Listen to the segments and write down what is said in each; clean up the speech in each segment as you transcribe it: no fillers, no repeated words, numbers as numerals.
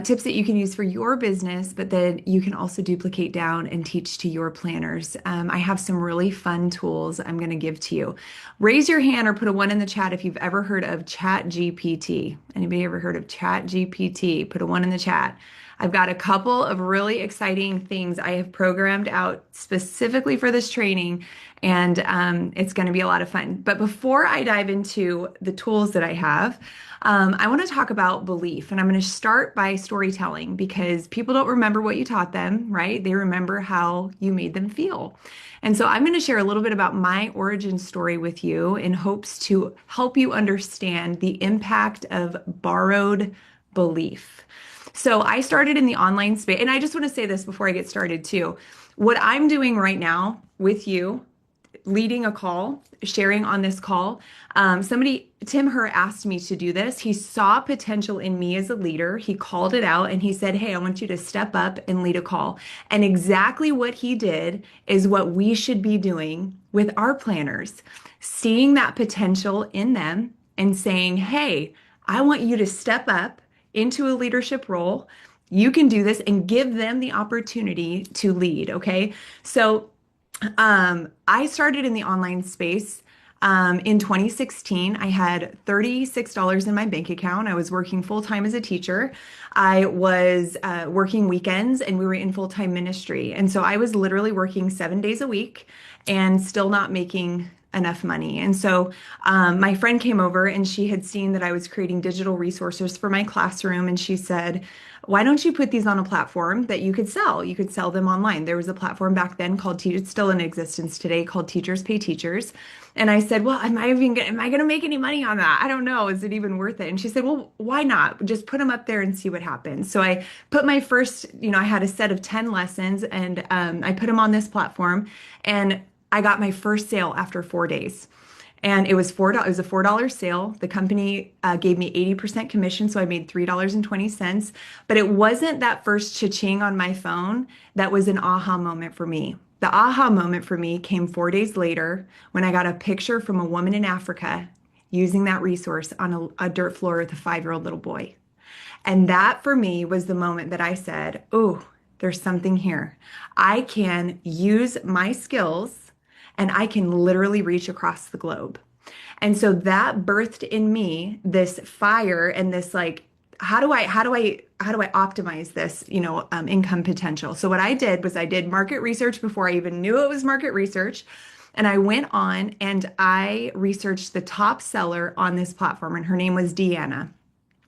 tips that you can use for your business, but then you can also duplicate down and teach to your planners. I have some really fun tools I'm going to give to you. Raise your hand or put a one in the chat if you've ever heard of ChatGPT. Anybody ever heard of ChatGPT? Put a one in the chat. I've got a couple of really exciting things I have programmed out specifically for this training, and it's going to be a lot of fun. But before I dive into the tools that I have, I want to talk about belief, and I'm going to start by storytelling because people don't remember what you taught them, right? They remember how you made them feel. And so I'm going to share a little bit about my origin story with you in hopes to help you understand the impact of borrowed belief. So I started in the online space, and I just want to say this before I get started too. What I'm doing right now with you, leading a call, sharing on this call, Tim Herr asked me to do this. He saw potential in me as a leader. He called it out and he said, "Hey, I want you to step up and lead a call." And exactly what he did is what we should be doing with our planners, seeing that potential in them and saying, "Hey, I want you to step up into a leadership role. You can do this," and give them the opportunity to lead. Okay. So I started in the online space in 2016. I had $36 in my bank account. I was working full time as a teacher. I was working weekends and we were in full time ministry. And so I was literally working 7 days a week and still not making enough money. And so my friend came over and she had seen that I was creating digital resources for my classroom. And she said, "Why don't you put these on a platform that you could sell? You could sell them online." There was a platform back then called, it's still in existence today, called Teachers Pay Teachers. And I said, "Well, am I going to make any money on that? I don't know. Is it even worth it?" And she said, "Well, why not? Just put them up there and see what happens." So I put my first, I had a set of 10 lessons and I put them on this platform, and I got my first sale after 4 days. And it was $4. It was a $4 sale. The company gave me 80% commission, so I made $3.20. But it wasn't that first cha-ching on my phone that was an aha moment for me. The aha moment for me came 4 days later when I got a picture from a woman in Africa using that resource on a dirt floor with a 5-year-old little boy. And that for me was the moment that I said, "Oh, there's something here. I can use my skills and I can literally reach across the globe." And so that birthed in me this fire and this like, how do I optimize this, income potential? So what I did was I did market research before I even knew it was market research. And I went on and I researched the top seller on this platform, and her name was Deanna.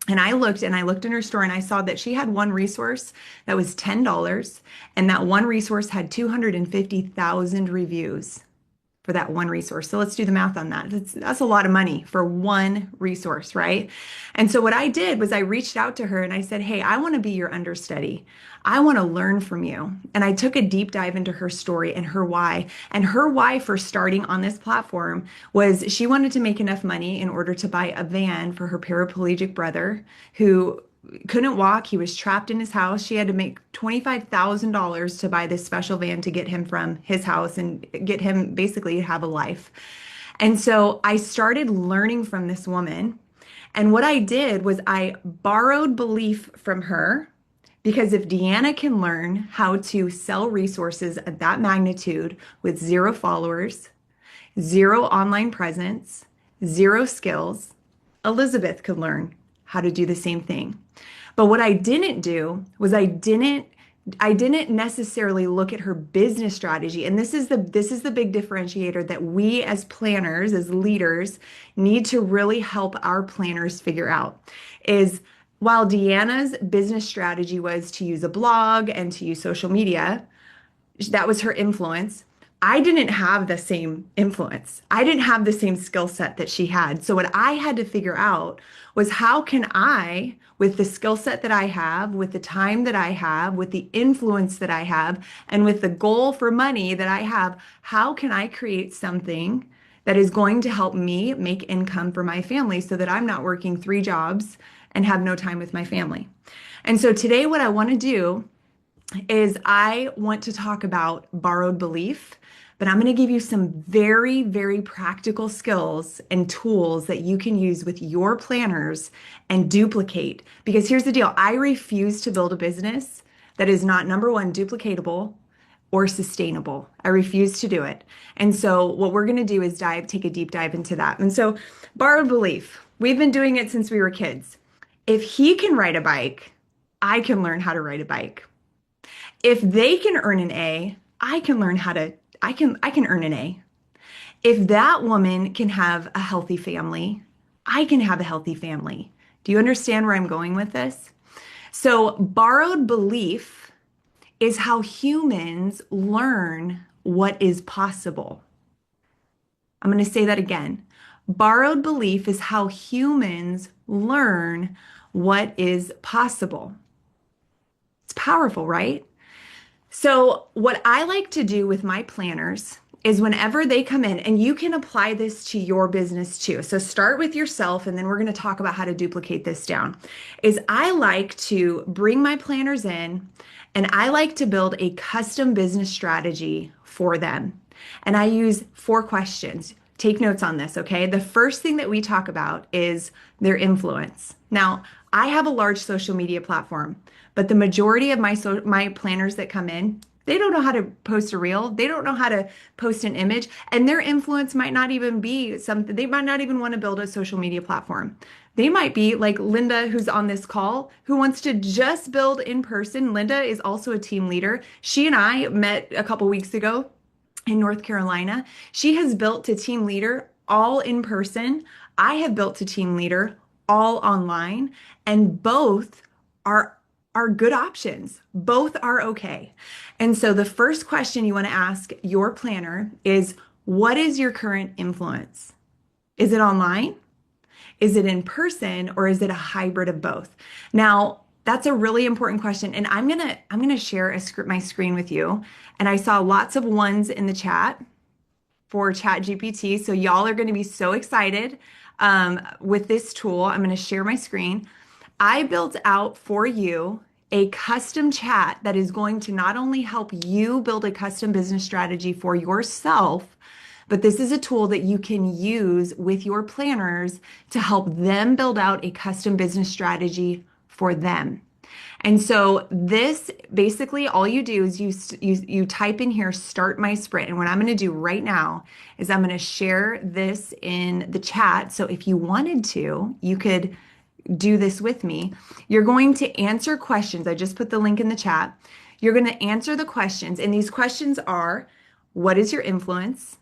And I looked in her store and I saw that she had one resource that was $10, and that one resource had 250,000 reviews for that one resource. So let's do the math on that. That's a lot of money for one resource, right? And so what I did was I reached out to her and I said, "Hey, I want to be your understudy. I want to learn from you." And I took a deep dive into her story and her why. And her why for starting on this platform was she wanted to make enough money in order to buy a van for her paraplegic brother who couldn't walk. He was trapped in his house. She had to make $25,000 to buy this special van to get him from his house and get him basically to have a life. And so I started learning from this woman. And what I did was I borrowed belief from her, because if Deanna can learn how to sell resources at that magnitude with 0 followers, 0 online presence, 0 skills, Elizabeth could learn how to do the same thing. But what I didn't do was I didn't necessarily look at her business strategy. And this is the big differentiator that we as planners, as leaders, need to really help our planners figure out is, while Deanna's business strategy was to use a blog and to use social media, that was her influence. I didn't have the same influence. I didn't have the same skill set that she had. So what I had to figure out was, how can I, with the skill set that I have, with the time that I have, with the influence that I have, and with the goal for money that I have, how can I create something that is going to help me make income for my family so that I'm not working 3 jobs and have no time with my family? And so today what I want to do is I want to talk about borrowed belief, but I'm going to give you some very, very practical skills and tools that you can use with your planners and duplicate. Because here's the deal, I refuse to build a business that is not number one, duplicatable or sustainable. I refuse to do it. And so what we're going to do is take a deep dive into that. And so borrowed belief, we've been doing it since we were kids. If he can ride a bike, I can learn how to ride a bike. If they can earn an A, I can learn how to I can earn an A. If that woman can have a healthy family, I can have a healthy family. Do you understand where I'm going with this? So, borrowed belief is how humans learn what is possible. I'm going to say that again. Borrowed belief is how humans learn what is possible. It's powerful, right? So, what I like to do with my planners is whenever they come in, and you can apply this to your business too. So, start with yourself, and then we're going to talk about how to duplicate this down. Is I like to bring my planners in and I like to build a custom business strategy for them. And I use 4 questions. Take notes on this, okay? The first thing that we talk about is their influence. Now, I have a large social media platform, but the majority of my planners that come in, they don't know how to post a reel. They don't know how to post an image, and their influence might not even be something. They might not even want to build a social media platform. They might be like Linda, who's on this call, who wants to just build in person. Linda is also a team leader. She and I met a couple weeks ago in North Carolina. She has built to team leader all in person. I have built to team leader all online, and both are good options. Both are okay. And so the first question you want to ask your planner is, what is your current influence? Is it online? Is it in person, or is it a hybrid of both? Now, that's a really important question, and I'm gonna share my screen with you. And I saw lots of ones in the chat for ChatGPT, so y'all are going to be so excited with this tool. I'm going to share my screen. I built out for you a custom chat that is going to not only help you build a custom business strategy for yourself, but this is a tool that you can use with your planners to help them build out a custom business strategy for them. And so this basically all you do is you type in here start my sprint. And what I'm going to do right now is I'm going to share this in the chat. So if you wanted to, you could do this with me. You're going to answer questions. I just put the link in the chat. You're going to answer the questions. And these questions are, what is your influence?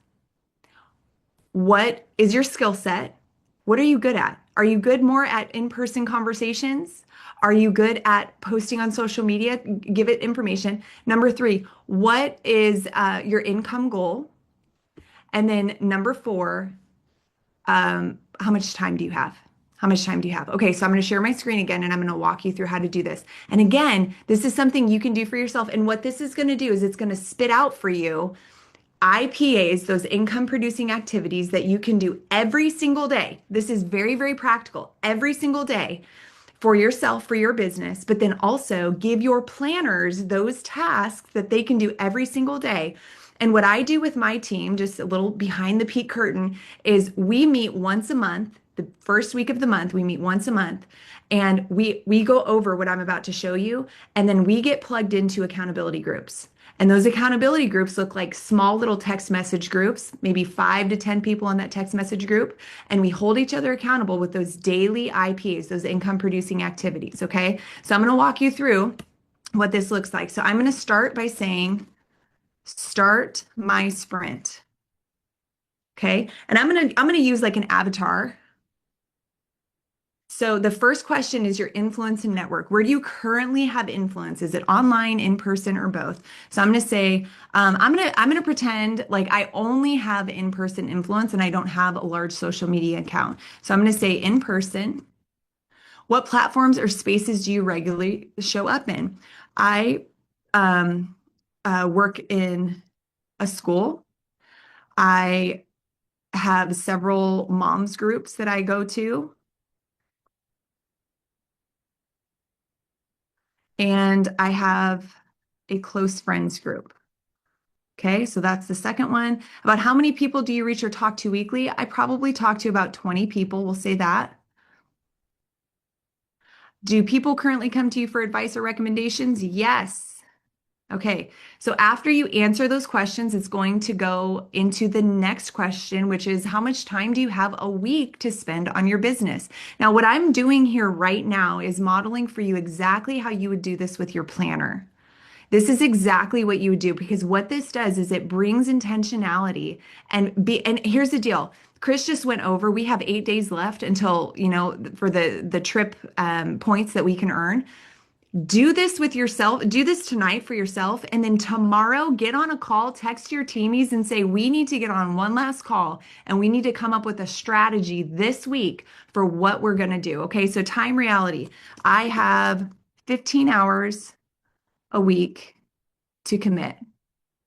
What is your skill set? What are you good at? Are you good more at in-person conversations? Are you good at posting on social media? Give it information. Number 3, what is your income goal? And then number 4, how much time do you have? How much time do you have? Okay, so I'm going to share my screen again and I'm going to walk you through how to do this. And again, this is something you can do for yourself. And what this is going to do is it's going to spit out for you IPAs, those income producing activities that you can do every single day. This is very, very practical every single day for yourself, for your business, but then also give your planners those tasks that they can do every single day. And what I do with my team, just a little behind the peak curtain, is we meet once a month. The first week of the month, we meet once a month, and we go over what I'm about to show you, and then we get plugged into accountability groups. And those accountability groups look like small little text message groups, maybe 5 to 10 people in that text message group. And we hold each other accountable with those daily IPs, those income producing activities. Okay. So I'm going to walk you through what this looks like. So I'm going to start by saying, start my sprint. Okay. And I'm going to use like an avatar. So the first question is your influence and network. Where do you currently have influence? Is it online, in person, or both? So I'm going to say, I'm gonna pretend like I only have in-person influence and I don't have a large social media account. So I'm going to say in person. What platforms or spaces do you regularly show up in? I um, work in a school. I have several moms groups that I go to. And I have a close friends group. Okay, so that's the second one. About how many people do you reach or talk to weekly? I probably talk to about 20 people, we'll say that. Do people currently come to you for advice or recommendations? Yes. Okay, so after you answer those questions, it's going to go into the next question, which is how much time do you have a week to spend on your business? Now, what I'm doing here right now is modeling for you exactly how you would do this with your planner. This is exactly what you would do because what this does is it brings intentionality and here's the deal. Chris just went over, we have 8 days left until, for the trip points that we can earn. Do this with yourself. Do this tonight for yourself. And then tomorrow, get on a call, text your teamies and say, we need to get on one last call and we need to come up with a strategy this week for what we're going to do. Okay. So, time reality. I have 15 hours a week to commit.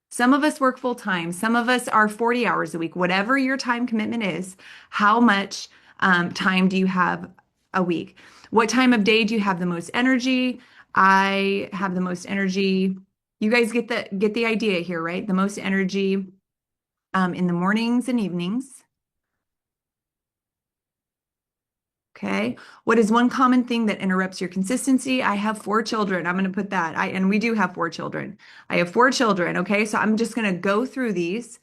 Some of us work full time, some of us are 40 hours a week. Whatever your time commitment is, how much time do you have a week? What time of day do you have the most energy? I have the most energy. You guys get the idea here, right? The most energy in the mornings and evenings. Okay. What is one common thing that interrupts your consistency? I have 4 children. I'm going to put that. And we do have 4 children. I have 4 children. Okay. So I'm just going to go through these.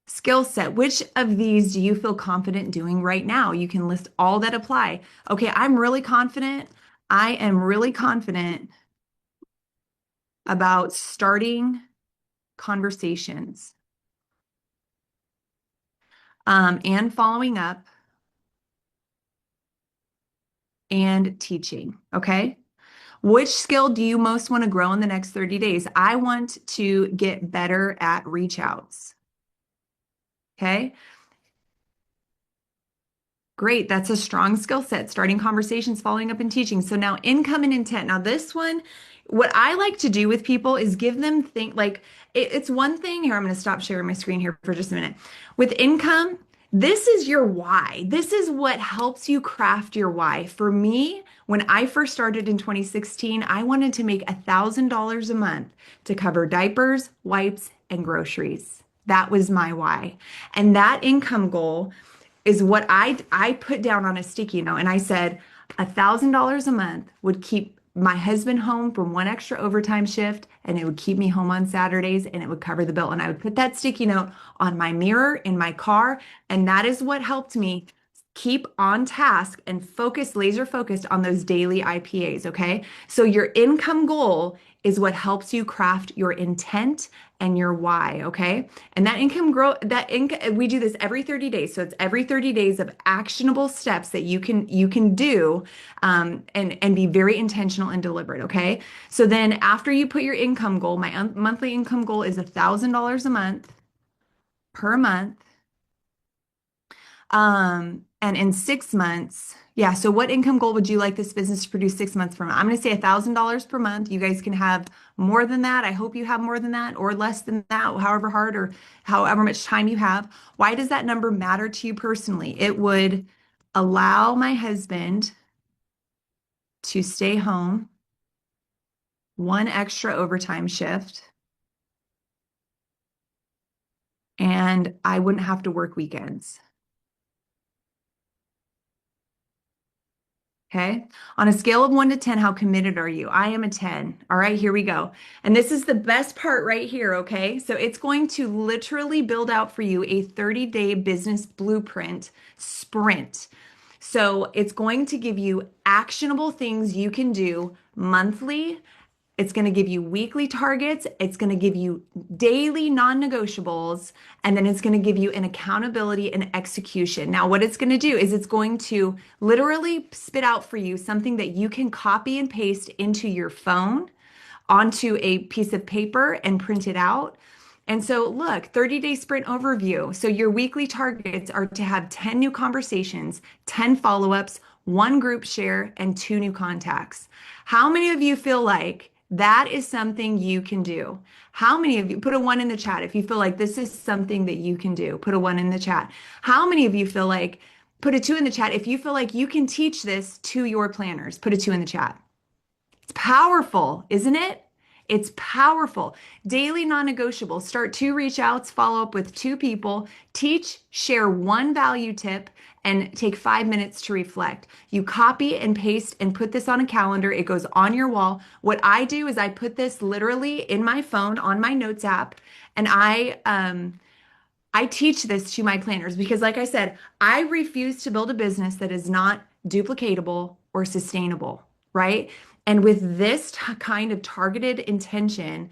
Skill set. Which of these do you feel confident doing right now? You can list all that apply. Okay. I'm really confident. I am really confident about starting conversations and following up and teaching. Okay. Which skill do you most want to grow in the next 30 days? I want to get better at reach outs. Okay. Great. That's a strong skill set. Starting conversations, following up, and teaching. So now income and intent. Now, this one, what I like to do with people is give them think like it's one thing here. I'm going to stop sharing my screen here for just a minute. With income, this is your why. This is what helps you craft your why. For me, when I first started in 2016, I wanted to make $1,000 a month to cover diapers, wipes, and groceries. That was my why. And that income goal is what I put down on a sticky note and I said $1,000 a month would keep my husband home from one extra overtime shift and it would keep me home on Saturdays and it would cover the bill. And I would put that sticky note on my mirror in my car. And that is what helped me keep on task and focus, laser focused on those daily IPAs. Okay. So your income goal is what helps you craft your intent and your why. Okay. And that income, we do this every 30 days. So it's every 30 days of actionable steps that you can do and be very intentional and deliberate. Okay. So then after you put your income goal, my monthly income goal is $1,000 a month per month. And in 6 months, yeah. So what income goal would you like this business to produce 6 months from now? I'm going to say $1,000 per month. You guys can have more than that. I hope you have more than that or less than that, however hard or however much time you have. Why does that number matter to you personally? It would allow my husband to stay home one extra overtime shift, and I wouldn't have to work weekends. Okay. On a scale of 1 to 10, how committed are you? I am a 10. All right, here we go. And this is the best part right here. Okay. So it's going to literally build out for you a 30-day business blueprint sprint. So it's going to give you actionable things you can do monthly. It's going to give you weekly targets. It's going to give you daily non-negotiables, and then it's going to give you an accountability and execution. Now, what it's going to do is it's going to literally spit out for you something that you can copy and paste into your phone, onto a piece of paper and print it out. And so look, 30-day sprint overview. So your weekly targets are to have 10 new conversations, 10 follow-ups, 1 group share, and 2 new contacts. How many of you feel like that is something you can do? How many of you, put a 1 in the chat if you feel like this is something that you can do. Put a 1 in the chat. How many of you feel like, put a 2 in the chat if you feel like you can teach this to your planners. Put a 2 in the chat. It's powerful, isn't it? It's powerful. Daily non-negotiable. Start two reach outs, follow up with two people, teach, share one value tip, and take 5 minutes to reflect. You copy and paste and put this on a calendar. It goes on your wall. What I do is I put this literally in my phone on my notes app, and I teach this to my planners because, like I said, I refuse to build a business that is not duplicatable or sustainable, right? And with this kind of targeted intention,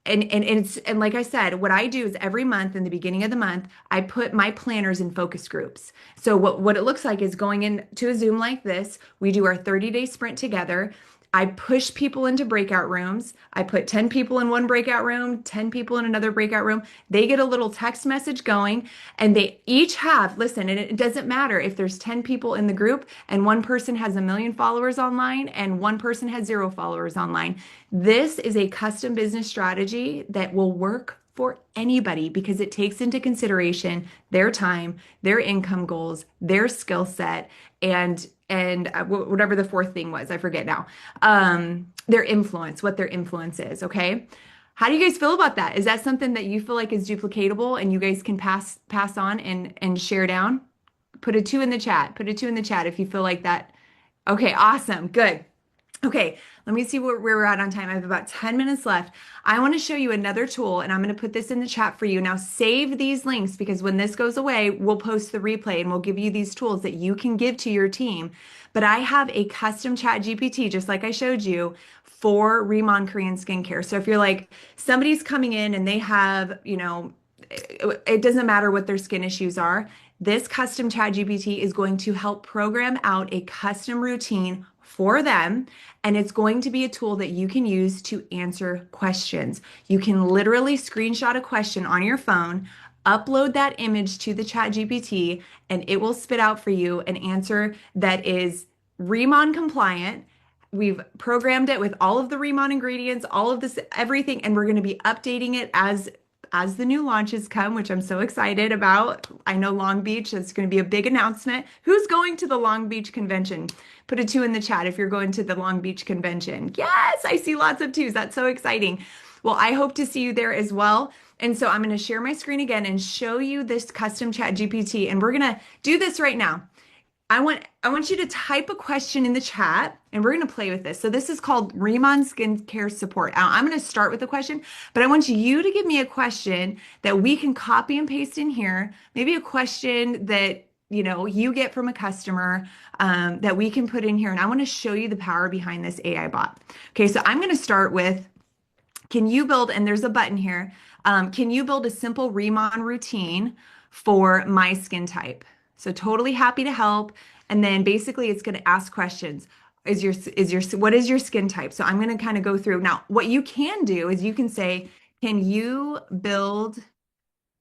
and like I said, what I do is every month in the beginning of the month, I put my planners in focus groups. So what it looks like is going into a Zoom like this. We do our 30-day sprint together. I push people into breakout rooms. I put 10 people in one breakout room, 10 people in another breakout room. They get a little text message going, and they each have, listen, and it doesn't matter if there's 10 people in the group and one person has 1 million followers online and one person has 0 followers online. This is a custom business strategy that will work for anybody because it takes into consideration their time, their income goals, their skill set, and whatever the fourth thing was, I forget now. Their influence, what their influence is, okay? How do you guys feel about that? Is that something that you feel like is duplicatable and you guys can pass on and share down? Put a 2 in the chat. Put a 2 in the chat if you feel like that. Okay, awesome. Good. Okay, let me see where we're at on time. I have about 10 minutes left. I want to show you another tool, and I'm going to put this in the chat for you. Now, save these links because when this goes away, we'll post the replay and we'll give you these tools that you can give to your team. But I have a custom chat GPT, just like I showed you, for Remon Korean skincare. So if you're like, somebody's coming in and they have, it doesn't matter what their skin issues are, this custom chat GPT is going to help program out a custom routine for them. And it's going to be a tool that you can use to answer questions. You can literally screenshot a question on your phone, upload that image to the chat GPT, and it will spit out for you an answer that is Remon compliant. We've programmed it with all of the Remon ingredients, all of this, everything, and we're going to be updating it as the new launches come, which I'm so excited about. I know Long Beach, that's going to be a big announcement. Who's going to the Long Beach convention? Put a 2 in the chat if you're going to the Long Beach convention. Yes, I see lots of 2s. That's so exciting. Well, I hope to see you there as well. And so I'm going to share my screen again and show you this custom chat GPT. And we're going to do this right now. I want you to type a question in the chat and we're going to play with this. So this is called Remon Skincare Support. I'm going to start with a question, but I want you to give me a question that we can copy and paste in here. Maybe a question that you get from a customer that we can put in here. And I want to show you the power behind this AI bot. Okay, so I'm going to start with, can you build, and there's a button here, can you build a simple Remon routine for my skin type? So totally happy to help. And then basically it's going to ask questions. What is your skin type? So I'm going to kind of go through. Now, what you can do is you can say, can you build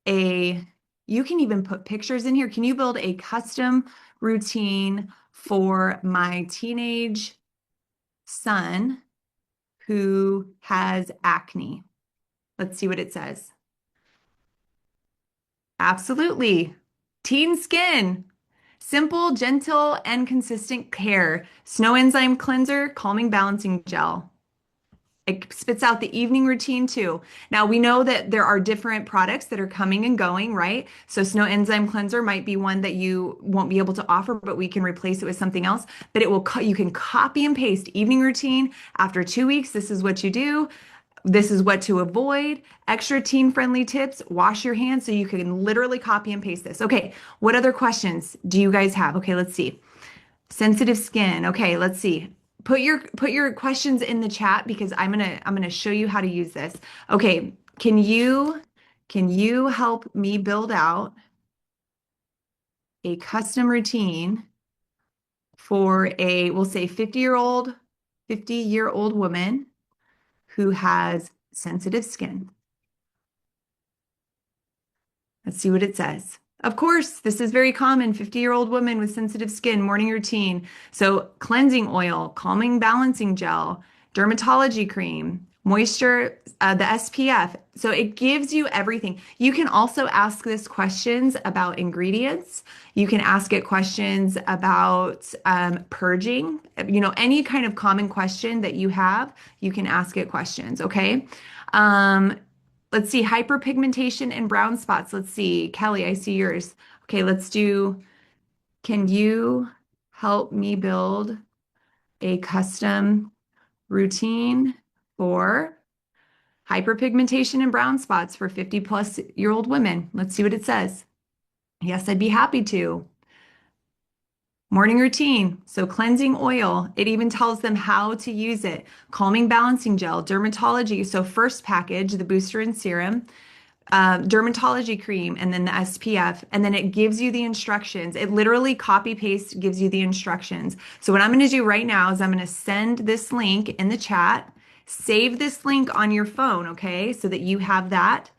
you can even put pictures in here. Can you build a custom routine for my teenage son who has acne? Let's see what it says. Absolutely. Teen skin. Simple, gentle, and consistent care. Snow enzyme cleanser, calming balancing gel. It spits out the evening routine too. Now we know that there are different products that are coming and going, right? So Snow Enzyme Cleanser might be one that you won't be able to offer, but we can replace it with something else. But you can copy and paste evening routine. After 2 weeks, this is what you do. This is what to avoid. Extra teen-friendly tips. Wash your hands. So you can literally copy and paste this. Okay, what other questions do you guys have? Okay, let's see. Sensitive skin. Okay, let's see. Put your questions in the chat because I'm gonna show you how to use this. Okay, can you help me build out a custom routine for we'll say 50-year-old woman who has sensitive skin? Let's see what it says. Of course, this is very common. 50-year-old woman with sensitive skin, morning routine. So cleansing oil, calming balancing gel, dermatology cream, moisture, the SPF. So it gives you everything. You can also ask this questions about ingredients. You can ask it questions about purging. Any kind of common question that you have, you can ask it questions, okay? Um, let's see, hyperpigmentation and brown spots. Let's see, Kelly, I see yours. Okay, let's do, can you help me build a custom routine for hyperpigmentation and brown spots for 50-plus-year-old women? Let's see what it says. Yes, I'd be happy to. Morning routine. So cleansing oil. It even tells them how to use it. Calming balancing gel, dermatology. So first package, the booster and serum, dermatology cream, and then the SPF, and then it gives you the instructions. It literally copy paste gives you the instructions. So what I'm going to do right now is I'm going to send this link in the chat. Save this link on your phone, okay, so that you have that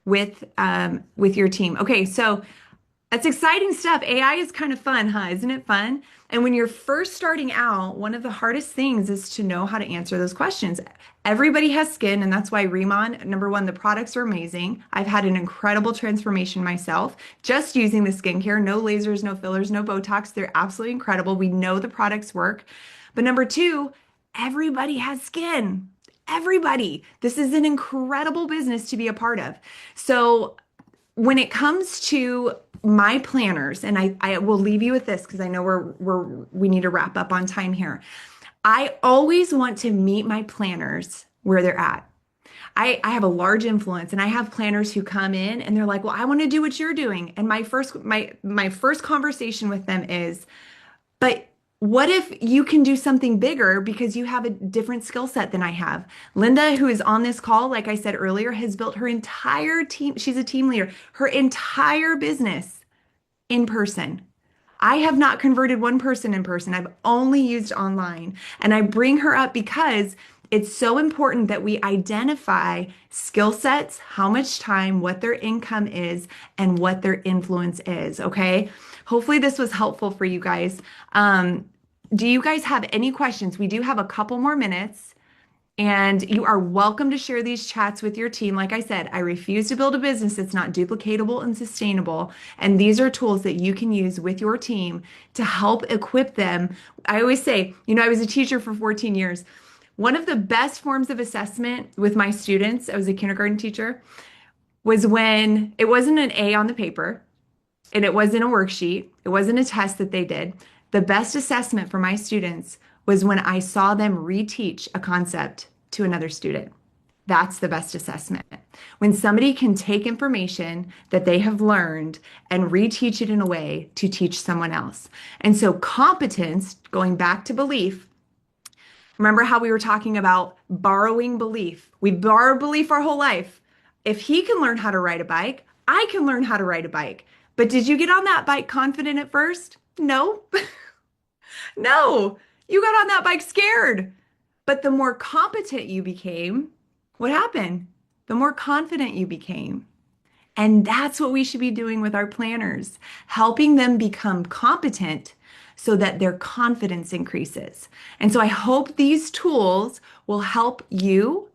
with your team. Okay, so that's exciting stuff. AI is kind of fun, huh? Isn't it fun? And when you're first starting out, one of the hardest things is to know how to answer those questions. Everybody has skin, and that's why Remon, number one, the products are amazing. I've had an incredible transformation myself just using the skincare. No lasers, no fillers, no Botox. They're absolutely incredible. We know the products work. But number two, everybody has skin. Everybody. This is an incredible business to be a part of. So when it comes to my planners, and I will leave you with this because I know we need to wrap up on time here. I always want to meet my planners where they're at. I have a large influence, and I have planners who come in and they're like, "Well, I want to do what you're doing." And my first conversation with them is, "But what if you can do something bigger because you have a different skill set than I have?" Linda, who is on this call, like I said earlier, has built her entire team. She's a team leader, her entire business in person. I have not converted one person in person. I've only used online. And I bring her up because it's so important that we identify skill sets, how much time, what their income is, and what their influence is. Okay. Hopefully, this was helpful for you guys. Do you guys have any questions? We do have a couple more minutes. And you are welcome to share these chats with your team. Like I said, I refuse to build a business that's not duplicatable and sustainable. And these are tools that you can use with your team to help equip them. I always say, I was a teacher for 14 years. One of the best forms of assessment with my students, I was a kindergarten teacher, was when it wasn't an A on the paper and it wasn't a worksheet, it wasn't a test that they did. The best assessment for my students was when I saw them reteach a concept to another student. That's the best assessment. When somebody can take information that they have learned and reteach it in a way to teach someone else. And so competence, going back to belief, remember how we were talking about borrowing belief? We borrowed belief our whole life. If he can learn how to ride a bike, I can learn how to ride a bike. But did you get on that bike confident at first? No. No. You got on that bike scared. But the more competent you became, what happened? The more confident you became. And that's what we should be doing with our planners, helping them become competent so that their confidence increases. And so I hope these tools will help you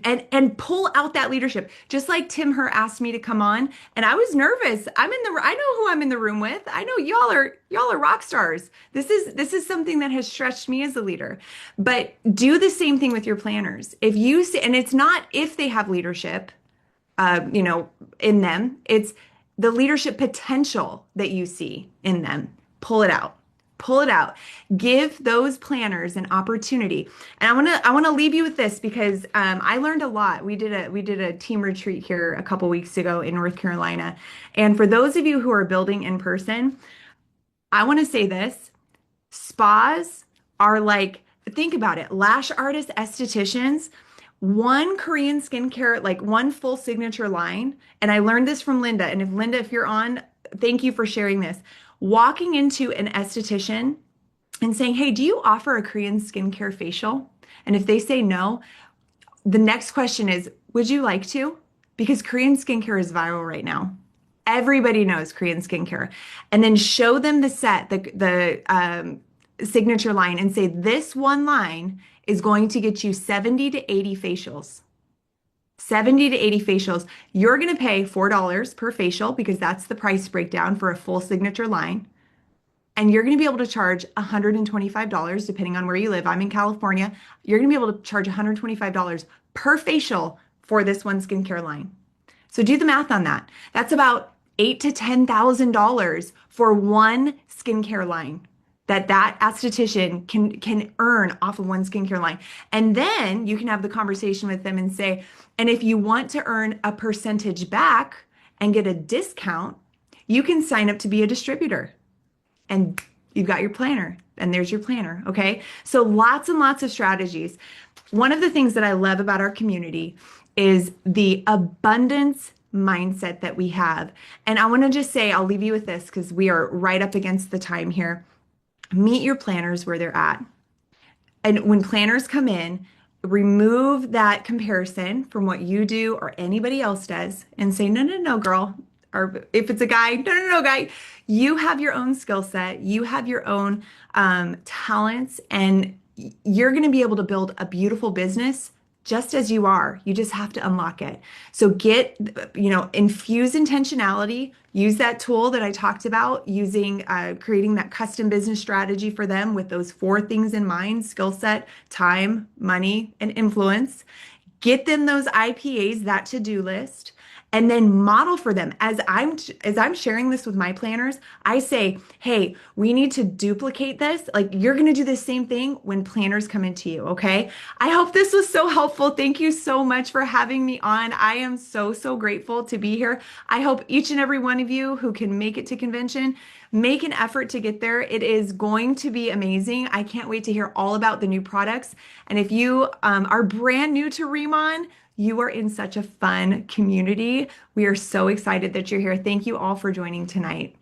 and pull out that leadership. Just like Tim Her asked me to come on, and I was nervous. I know who I'm in the room with. I know y'all are rock stars. This is something that has stretched me as a leader. But do the same thing with your planners. If you see, and it's not if they have leadership, in them, it's the leadership potential that you see in them. Pull it out. Pull it out. Give those planners an opportunity. And I want to leave you with this because I learned a lot. We did a team retreat here a couple weeks ago in North Carolina. And for those of you who are building in person, I want to say this. Spas are like, think about it. Lash artists, estheticians, one Korean skincare, like one full signature line. And I learned this from Linda. And if you're on, thank you for sharing this. Walking into an esthetician and saying, "Hey, do you offer a Korean skincare facial?" And if they say no, the next question is, "Would you like to?" Because Korean skincare is viral right now. Everybody knows Korean skincare. And then show them the set, the signature line, and say, "This one line is going to get you 70 to 80 facials. 70 to 80 facials. You're going to pay $4 per facial because that's the price breakdown for a full signature line. And you're going to be able to charge $125 depending on where you live. I'm in California. You're going to be able to charge $125 per facial for this one skincare line. So do the math on that. That's about $8,000 to $10,000 for one skincare line that esthetician can earn off of one skincare line. And then you can have the conversation with them and say, and if you want to earn a percentage back and get a discount, you can sign up to be a distributor. And you've got your planner, and there's your planner. Okay. So lots and lots of strategies. One of the things that I love about our community is the abundance mindset that we have. And I want to just say, I'll leave you with this because we are right up against the time here. Meet your planners where they're at. And when planners come in, remove that comparison from what you do or anybody else does and say, no, no, no, girl. Or if it's a guy, no, no, no, guy. You have your own skill set. You have your own talents, and you're going to be able to build a beautiful business just as you are. You just have to unlock it. So infuse intentionality. Use that tool that I talked about, creating that custom business strategy for them with those 4 things in mind: skill set, time, money, and influence. Get them those IPAs, that to-do list, and then model for them. As I'm sharing this with my planners, I say, hey, we need to duplicate this. Like, you're going to do the same thing when planners come into you. Okay. I hope this was so helpful. Thank you so much for having me on. I am so, so grateful to be here. I hope each and every one of you who can make it to convention, make an effort to get there. It is going to be amazing. I can't wait to hear all about the new products. And if you are brand new to Remon, you are in such a fun community. We are so excited that you're here. Thank you all for joining tonight.